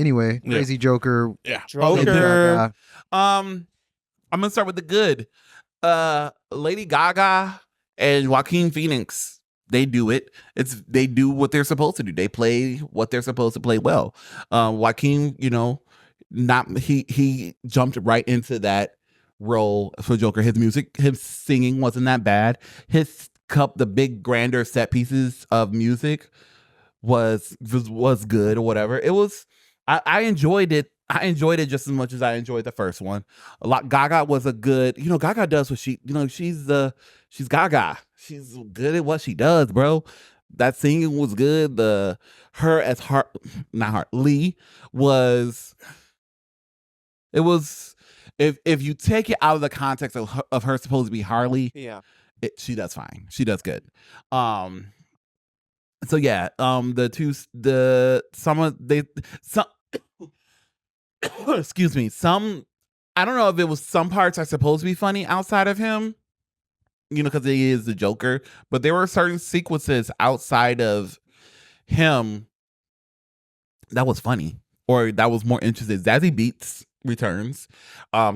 Anyway, crazy Joker. Yeah. Joker. I'm gonna start with the good. Lady Gaga and Joaquin Phoenix. They do it. They do what they're supposed to do. They play what they're supposed to play well. Joaquin, he jumped right into that role for Joker. His singing wasn't that bad. The big grander set pieces of music was good or whatever. It was. I enjoyed it. I enjoyed it just as much as I enjoyed the first one. Gaga was a good. Gaga does what she. She's Gaga. She's good at what she does, bro. That singing was good. Lee was. It was. If you take it out of the context of her supposed to be Harley, she does fine. She does good. So yeah, excuse me. I don't know if it was some parts are supposed to be funny outside of him, because he is the Joker, but there were certain sequences outside of him that was funny or that was more interesting. Zazie Beetz returns.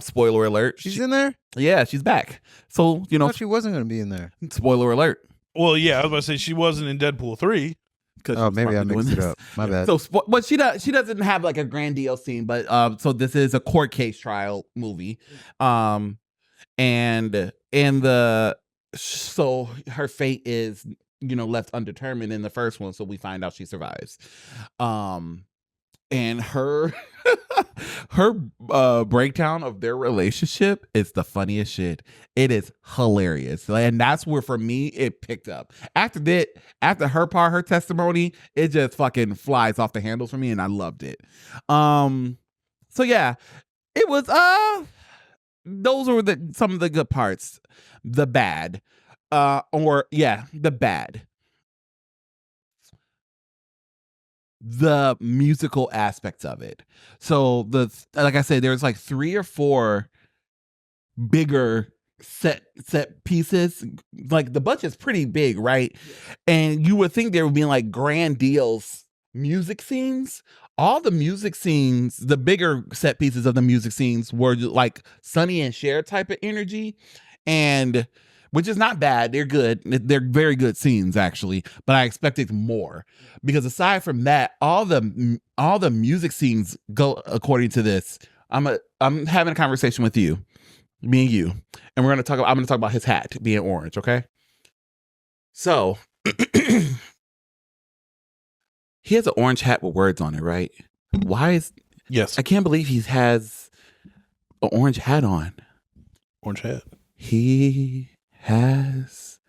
Spoiler alert. She's in there? Yeah, she's back. So, I thought she wasn't going to be in there. Spoiler alert. Well, yeah, I was about to say she wasn't in Deadpool 3. Oh, maybe I mixed it up. My bad. So, but she doesn't have like a grandiose scene, but so this is a court case trial movie, so her fate is left undetermined in the first one. So we find out she survives, and her breakdown of their relationship is the funniest shit. It is hilarious, and that's where for me it picked up. After her testimony, it just fucking flies off the handles for me, and I loved it. So yeah, it was those were some of the good parts. The bad, the bad. The musical aspects of it. So like I said, there's like 3 or 4 bigger set pieces. Like the budget's pretty big, right? And you would think there would be like grandiose music scenes. All the music scenes, the bigger set pieces of the music scenes were like Sonny and Cher type of energy, and which is not bad. They're good. They're very good scenes, actually. But I expected more because aside from that, all the music scenes go according to this. I'm having a conversation with you, me and you, and I'm going to talk about his hat being orange. Okay. So he has an orange hat with words on it, right? Yes. I can't believe he has an orange hat on. Orange hat. He has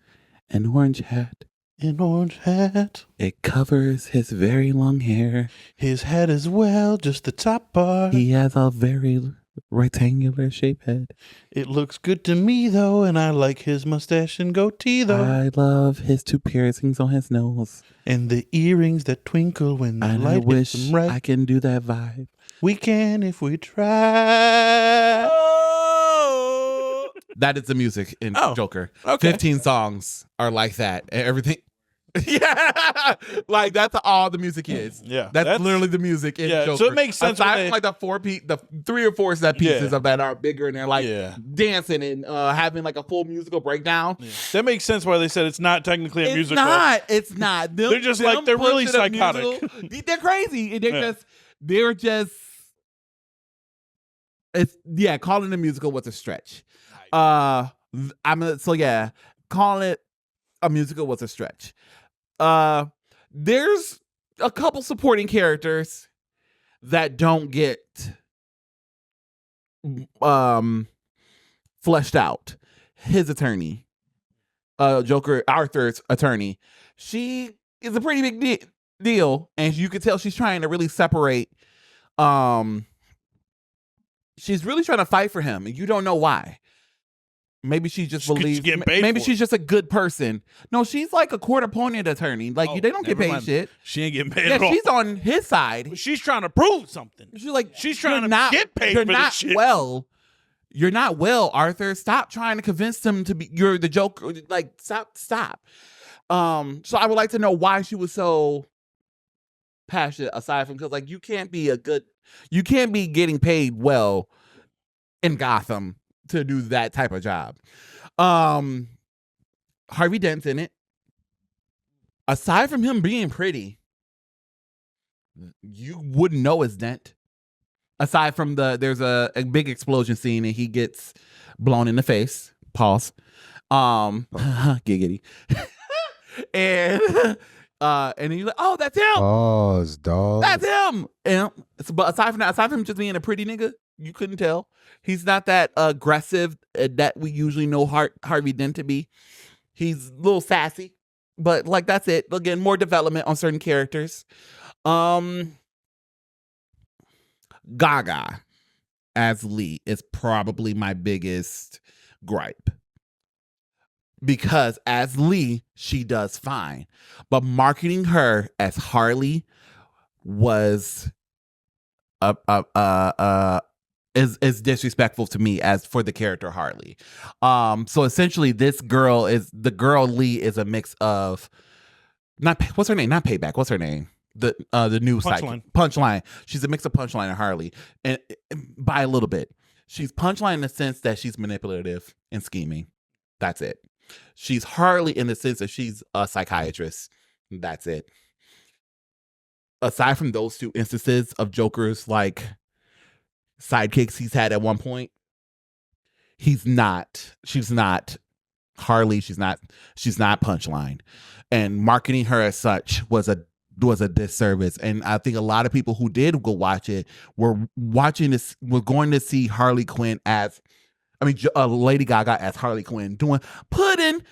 an orange hat. An orange hat. It covers his very long hair. His head as well, just the top part. He has a very rectangular shaped head. It looks good to me, though, and I like his mustache and goatee, though. I love his 2 piercings on his nose. And the earrings that twinkle when the light hits them right. I can do that vibe. We can if we try. That is the music in Joker. Okay. 15 songs are like that. Everything. Yeah. Like that's all the music is. Yeah. That's literally the music in Joker. So it makes sense. Aside from like the 3 or 4 set pieces of that are bigger and they're like dancing and having like a full musical breakdown. Yeah. That makes sense why they said it's not technically a musical. It's not. They're just like, they're really psychotic. They're crazy. They're just calling it a musical was a stretch. Calling it a musical was a stretch. There's a couple supporting characters that don't get fleshed out. His attorney, Joker, Arthur's attorney, she is a pretty big deal, and you can tell she's trying to really separate. She's really trying to fight for him, and you don't know why. Maybe she just believes. Maybe she's just a good person. No, she's like a court-appointed attorney. Like they don't get paid shit. She ain't getting paid at all. She's on his side. But she's trying to prove something. She's trying to get paid for this shit. You're not well, Arthur. Stop trying to convince them to be. You're the Joker. Like stop. So I would like to know why she was so passionate aside from because like you can't be getting paid well in Gotham to do that type of job. Harvey Dent's in it. Aside from him being pretty, you wouldn't know it's Dent. Aside from there's a big explosion scene and he gets blown in the face. Pause. Giggity. And then you're like, oh, that's him. Pause, dog. That's him. And but aside from him just being a pretty nigga, you couldn't tell. He's not that aggressive that we usually know Harvey Dent to be. He's a little sassy. But like that's it. Again, more development on certain characters. Gaga as Lee is probably my biggest gripe. Because as Lee, she does fine. But marketing her as Harley was is disrespectful to me as for the character Harley. So essentially the girl Lee is a mix of what's her name? Not Payback. What's her name? The new Punchline. She's a mix of Punchline and Harley, and by a little bit. She's Punchline in the sense that she's manipulative and scheming. That's it. She's Harley in the sense that she's a psychiatrist. That's it. Aside from those two instances of Joker's like sidekicks he's had at one point, she's not Harley, she's not Punchline. And marketing her as such was a disservice. And I think a lot of people who did go watch it were going to see Harley Quinn as Lady Gaga as Harley Quinn doing pudding,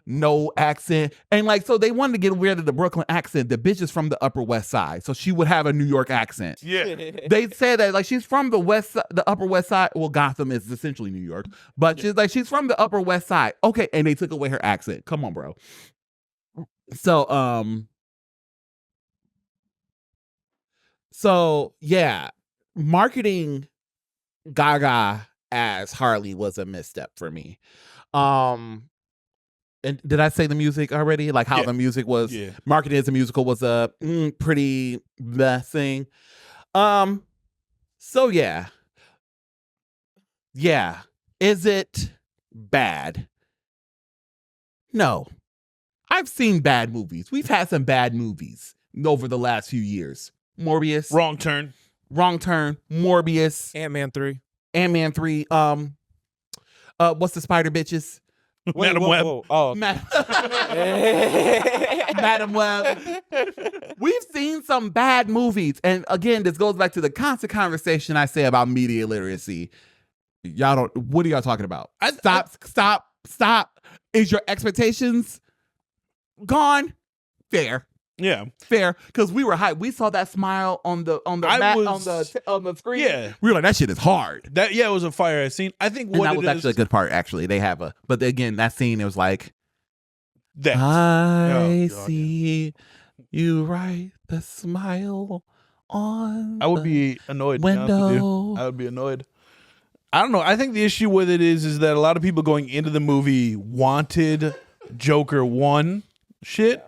no accent. And like, so they wanted to get rid of the Brooklyn accent. The bitch is from the Upper West Side. So she would have a New York accent. Yeah. They said that like she's from the Upper West Side. Well, Gotham is essentially New York, but she's from the Upper West Side. Okay. And they took away her accent. Come on, bro. So yeah, marketing Gaga as Harley was a misstep for me. And did I say the music already? Like how the music was marketed as a musical was a pretty best thing. So yeah. Is it bad? No. I've seen bad movies. We've had some bad movies over the last few years. Morbius. Wrong Turn. Morbius. Ant-Man 3. What's the spider bitches? Madam Web. Oh. Madam Web. We've seen some bad movies. And again, this goes back to the constant conversation I say about media literacy. What are y'all talking about? Stop. Is your expectations gone? Fair. Yeah, fair. Because we were hyped. We saw that smile on the screen. Yeah, we were like, that shit is hard. It was a fire scene. I think that was actually a good part. Actually, they have but again, that scene it was like, I see you write the smile on. I would be annoyed. Window. I would be annoyed. I don't know. I think the issue with it is that a lot of people going into the movie wanted Joker 1 shit.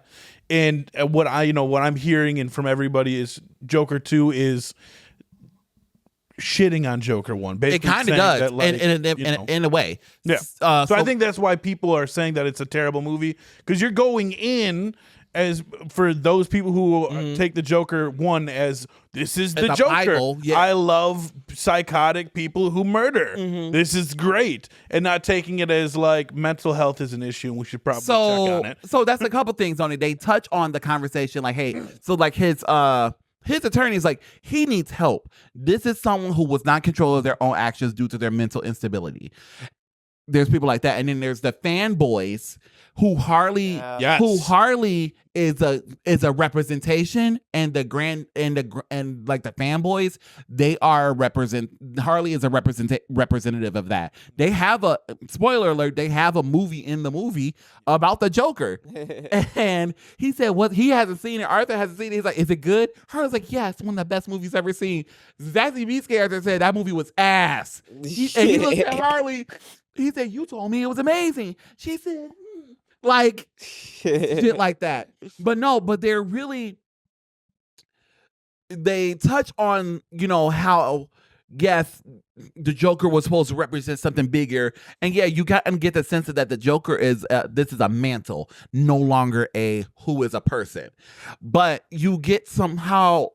And what I'm hearing and from everybody is Joker 2 is shitting on Joker 1. Basically it kind of does, that, like, in a way. Yeah. So I think that's why people are saying that it's a terrible movie, because you're going in as for those people who take the Joker 1 as this is the Joker. Bible, yeah. I love psychotic people who murder. This is great, and not taking it as like mental health is an issue and we should probably check on it. So that's a couple things on it. They touch on the conversation like, hey, so like his attorney's like, he needs help. This is someone who was not in control of their own actions due to their mental instability. There's people like that, and then there's the fanboys who Harley is a representation, and the fanboys, they are Harley is a representative of that. They have a spoiler alert. They have a movie in the movie about the Joker, and he said what he hasn't seen it. Arthur hasn't seen it. He's like, is it good? Harley's like, yeah, it's one of the best movies ever seen. Zazie Beetz character said that movie was ass. And he looked at Harley. He said, you told me it was amazing. She said, like shit like that. But no, but they're really, they touch on, how, yes, the Joker was supposed to represent something bigger. And yeah, you got and get the sense that the Joker is, this is a mantle, no longer who is a person. But you get somehow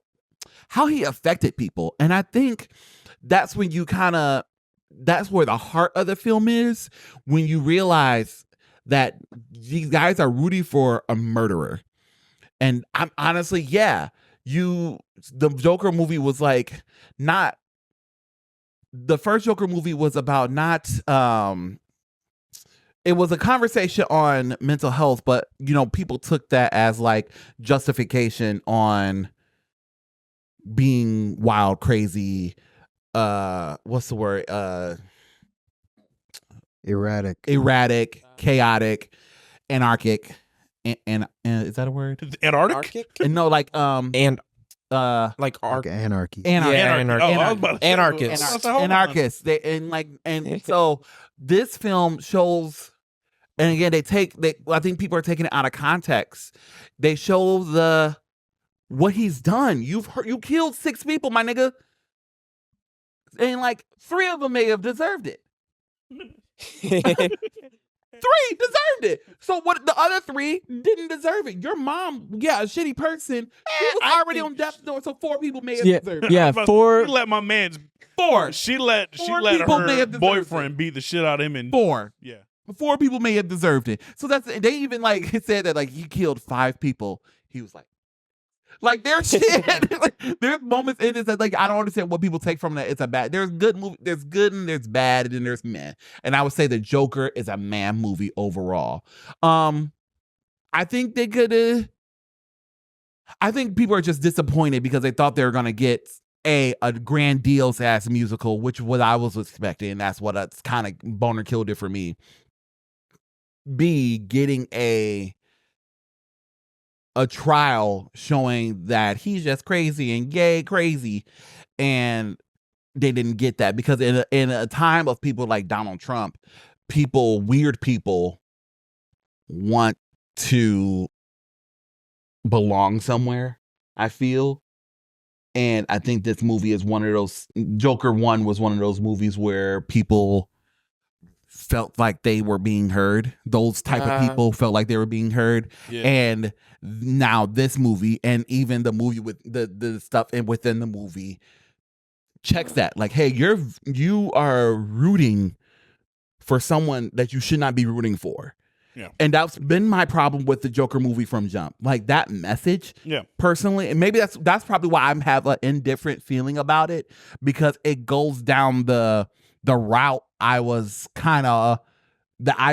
how he affected people. And I think that's when you that's where the heart of the film is, when you realize that these guys are rooting for a murderer. And I'm honestly, the Joker movie was like not, the first Joker movie was about not, it was a conversation on mental health, but people took that as like justification on being wild, crazy, what's the word? Erratic, chaotic, anarchic, and is that a word? Antarctic? And no, like like anarchy. Anarchists. And so this film shows, and again, I think people are taking it out of context. They show what he's done. You killed 6 people, my nigga. And like 3 of them may have deserved it. 3 deserved it. So what? The other 3 didn't deserve it. Your mom, a shitty person. She was already on death's door, so 4 people may have deserved it. Yeah, 4. She let my man's 4. She let people may her have boyfriend beat the shit out of him. And 4. Yeah. 4 people may have deserved it. So they even like said that like he killed 5 people. He was like there's shit. Like, there's moments in this that like I don't understand what people take from that. It's a bad. There's good movie. There's good and there's bad and then there's meh. And I would say the Joker is a man movie overall. I think they could. I think people are just disappointed because they thought they were gonna get a grandiose ass musical, which what I was expecting. That's what it's kind of boner killed it for me. B, getting a trial showing that he's just crazy and yay crazy, and they didn't get that because in a time of people like Donald Trump, weird people want to belong somewhere, I feel. And I think this movie is one of those. Joker 1 was one of those movies where people felt like they were being heard. Those type of people felt like they were being heard. Yeah. And now this movie, and even the movie with the stuff within the movie, checks that. Like, hey, you are rooting for someone that you should not be rooting for. Yeah. And that's been my problem with the Joker movie from jump. Like that message, personally, and maybe that's probably why I have an indifferent feeling about it, because it goes down the route I've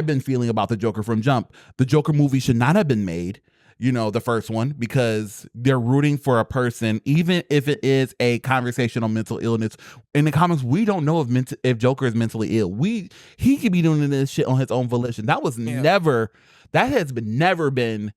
been feeling about the Joker from jump. The Joker movie should not have been made, the first one, because they're rooting for a person, even if it is a conversation on mental illness. In the comics, we don't know if Joker is mentally ill. He could be doing this shit on his own volition. That has never been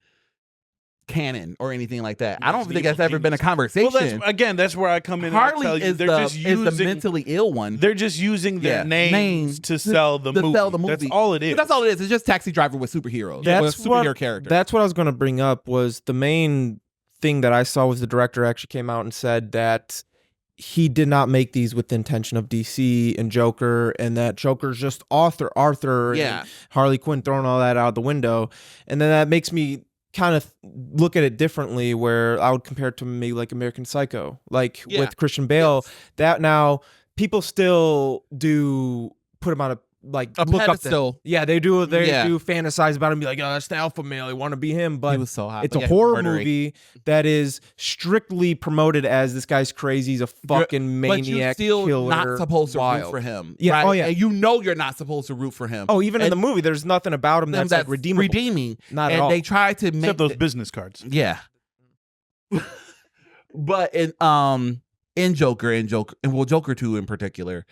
canon or anything like that. I don't think that's ever been a conversation. Well, that's where I come in. Harley and is the mentally ill one. They're just using their names to sell the movie. That's all it is. That's all it is. It's just Taxi Driver with superheroes. That's a superhero character. That's what I was going to bring up. Was the main thing that I saw was the director actually came out and said that he did not make these with the intention of DC and Joker, and that Joker's just Arthur, and Harley Quinn, throwing all that out the window. And then that makes me kind of look at it differently, where I would compare it to maybe like American Psycho, with Christian Bale. Yes. That now people still do put him on a look pedestal. Up to, they do fantasize about him, be like, oh, that's the alpha male, I want to be him. But he was so hot. It's a horror movie that is strictly promoted as this guy's crazy, he's a fucking maniac, but you're still killer, not supposed to root for him. Yeah, right? Oh yeah, and you're not supposed to root for him. Oh, even in the movie, there's nothing about him that's like redeeming. Not at all. And they try to make except those business cards. Yeah. But in Joker and Joker 2 in particular,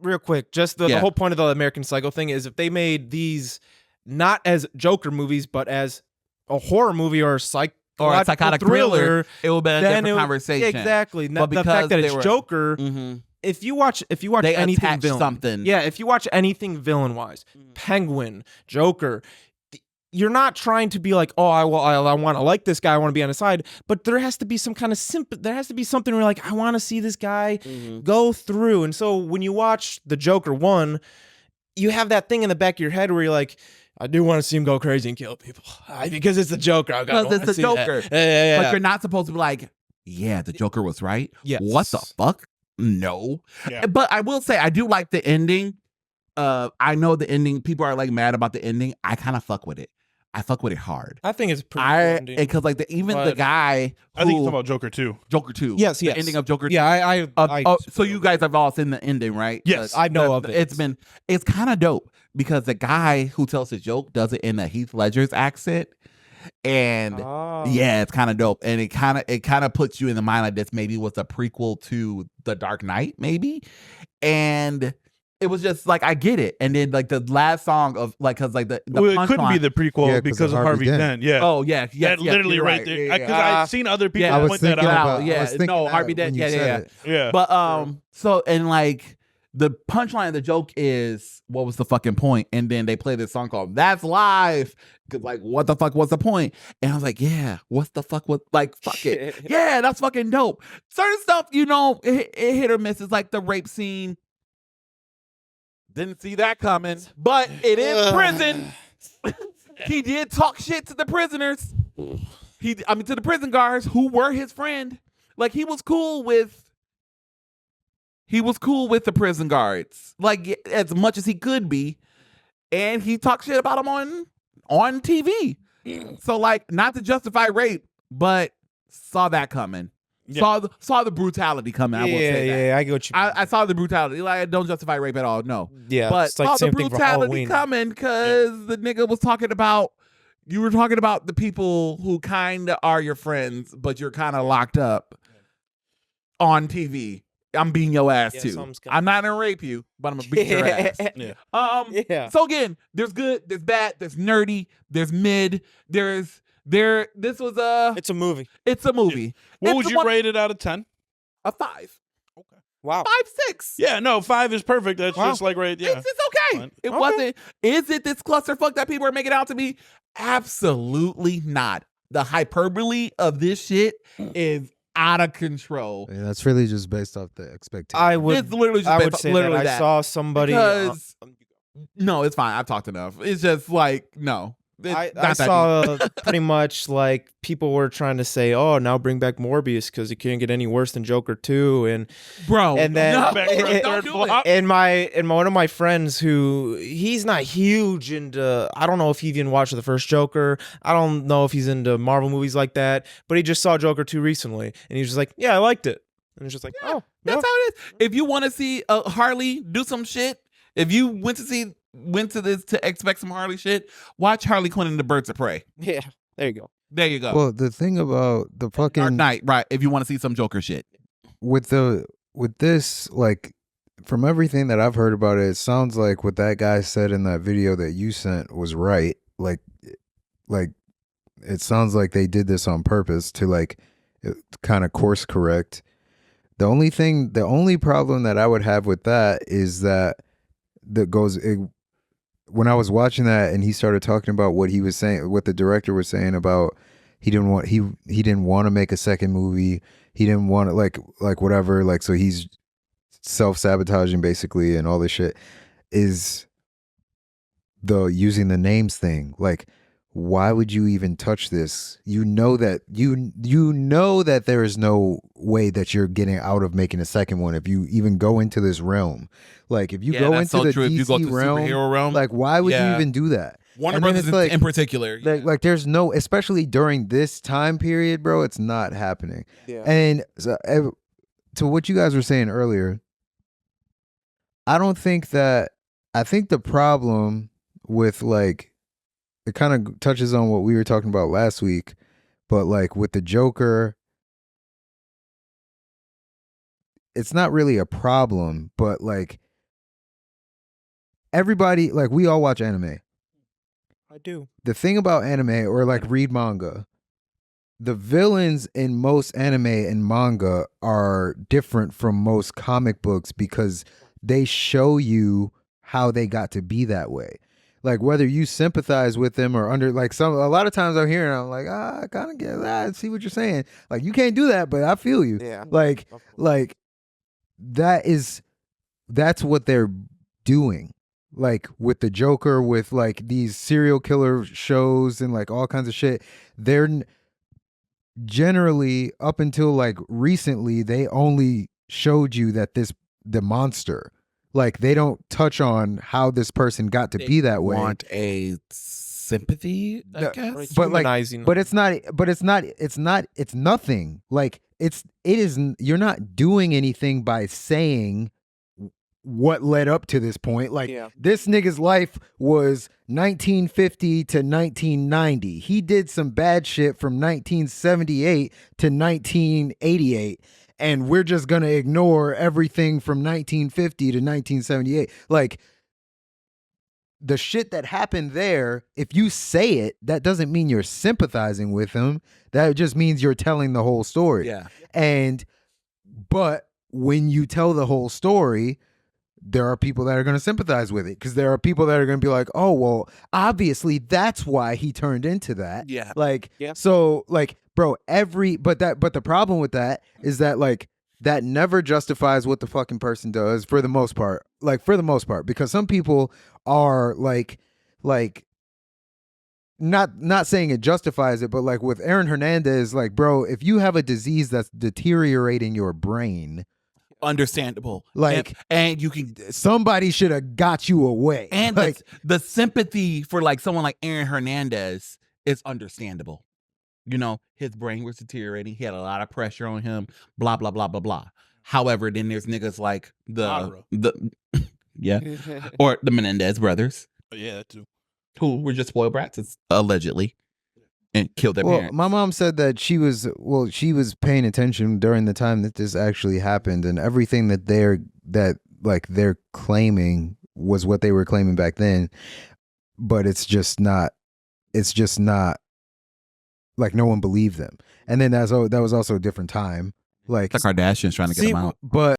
real quick, just the whole point of the American Psycho thing is if they made these not as Joker movies, but as a horror movie or a psychotic thriller, it would be a different conversation. Yeah, exactly. But the fact that it's Joker if you watch they anything attach villain, something. Yeah, if you watch anything villain wise, Penguin, Joker, you're not trying to be like, oh, I want to like this guy, I want to be on his side, but there has to be some kind of there has to be something where you're like, I want to see this guy go through. And so when you watch the Joker 1, you have that thing in the back of your head where you're like, I do want to see him go crazy and kill people because it's the Joker. Because it's the Joker. Yeah. But you're not supposed to be like, yeah, the Joker was right. Yes. What the fuck? No. Yeah. But I will say, I do like the ending. I know the ending. People are like mad about the ending. I kind of fuck with it. I fuck with it hard. I think it's pretty good ending. Because like the guy who, I think you're talking about Joker 2. Joker 2. Yes. The ending of Joker 2. Yeah, So you guys have all seen the ending, right? Yes. I know of it. It's kind of dope because the guy who tells the joke does it in a Heath Ledger's accent. And yeah, it's kind of dope. And it kind of puts you in the mind like this maybe was a prequel to The Dark Knight, maybe. And it was just like, I get it. And then like the last song of like, cause like the it couldn't be the prequel because of Harvey Dent. Yeah. Oh yeah. That literally right there. Because I've seen other people point that out. Harvey Dent. Yeah. But so and like the punchline of the joke is, what was the fucking point? And then they play this song called That's Live. Cause like, what the fuck was the point? And I was like, yeah, what's the fuck was like, fuck it. Yeah, that's fucking dope. Certain stuff, it hit or misses, like the rape scene. Didn't see that coming, but it is prison. He did talk shit to the prisoners. To the prison guards who were his friend. Like he was cool with the prison guards, like as much as he could be, and he talked shit about them on TV. So like, not to justify rape, but saw that coming. Yeah. Saw the brutality coming. I will say that. Yeah, I get what you mean. I saw the brutality. Like, I don't justify rape at all. No. Yeah, but it's like saw the same thing for brutality Halloween. coming because the nigga was talking about. You were talking about the people who kind of are your friends, but you're kind of locked up on TV. I'm beating your ass too. I'm not gonna rape you, but I'm gonna beat your ass. Yeah. So again, there's good, there's bad, there's nerdy, there's mid, this was It's a movie. It's a movie. What would you rate it out of 10? A 5. Okay. Wow. 5-6. Yeah, no, 5 is perfect. That's just like yeah. It's okay. Fine. It wasn't. Is it this clusterfuck that people are making out to be? Absolutely not. The hyperbole of this shit is out of control. Yeah, that's really just based off the expectation. It's literally just literally that. I saw somebody. No, it's fine. I've talked enough. It's just like, no. I saw pretty much like people were trying to say, oh, now bring back Morbius because it can't get any worse than Joker 2. And then don't do it. And one of my friends who he's not huge into, I don't know if he even watched the first Joker. I don't know if he's into Marvel movies like that, but he just saw Joker 2 recently and he was just like, yeah, I liked it. And it's just like, that's how it is. If you want to see Harley do some shit, if you went to this to expect some Harley shit, watch Harley Quinn and the Birds of Prey. Yeah, there you go. There you go. Well, the thing about the fucking Dark Knight, right? If you want to see some Joker shit, with this, like, from everything that I've heard about it, it sounds like what that guy said in that video that you sent was right. Like it sounds like they did this on purpose to like kind of course correct. The only problem that I would have with that is that when I was watching that and he started talking about what he was saying, what the director was saying about he didn't want to make a second movie. He didn't want to like whatever, like, so he's self-sabotaging basically and all this shit, is the using the names thing. Like, why would you even touch this? You know that there is no way that you're getting out of making a second one if you even go into this realm. Like, if you go into the DC realm, like, why would you even do that? Warner Brothers in particular. Like there's no, especially during this time period, bro, it's not happening. Yeah. And so, to what you guys were saying earlier, I think the problem with, like, it kind of touches on what we were talking about last week, but like with the Joker, it's not really a problem, but like everybody, like, we all watch anime. I do. The thing about anime, or like read manga, the villains in most anime and manga are different from most comic books because they show you how they got to be that way. Like whether you sympathize with them or under like a lot of times I'm hearing, I'm like, I kind of get that. I see what you're saying. Like you can't do that, but I feel you. Yeah. Like that's what they're doing. Like with the Joker, with like these serial killer shows and like all kinds of shit. They're generally up until like recently, they only showed you that the monster. Like they don't touch on how this person got to be that way. Want a sympathy, I guess. But it's nothing. Like it is you're not doing anything by saying what led up to this point. Like this nigga's life was 1950 to 1990. He did some bad shit from 1978 to 1988. And we're just going to ignore everything from 1950 to 1978. Like, the shit that happened there, if you say it, that doesn't mean you're sympathizing with him. That just means you're telling the whole story. Yeah. But when you tell the whole story, there are people that are going to sympathize with it because there are people that are going to be like, oh, well, obviously that's why he turned into that. Yeah. So like, bro, but the problem with that is that like, that never justifies what the fucking person does for the most part. Like for the most part, because some people are like not saying it justifies it, but like with Aaron Hernandez, like, bro, if you have a disease that's deteriorating your brain, understandable. Like, and you can, somebody should have got you away. And like the sympathy for like someone like Aaron Hernandez is understandable. You know, his brain was deteriorating. He had a lot of pressure on him, blah, blah, blah, blah, blah. However, then there's niggas like or the Menendez brothers. Yeah, that too. Who were just spoiled brats, allegedly, and killed their parents. My mom said that she was paying attention during the time that this actually happened, and everything that they're claiming was what they were claiming back then. But it's just not like no one believed them. And then that was also a different time. Like the Kardashians trying to get them out. But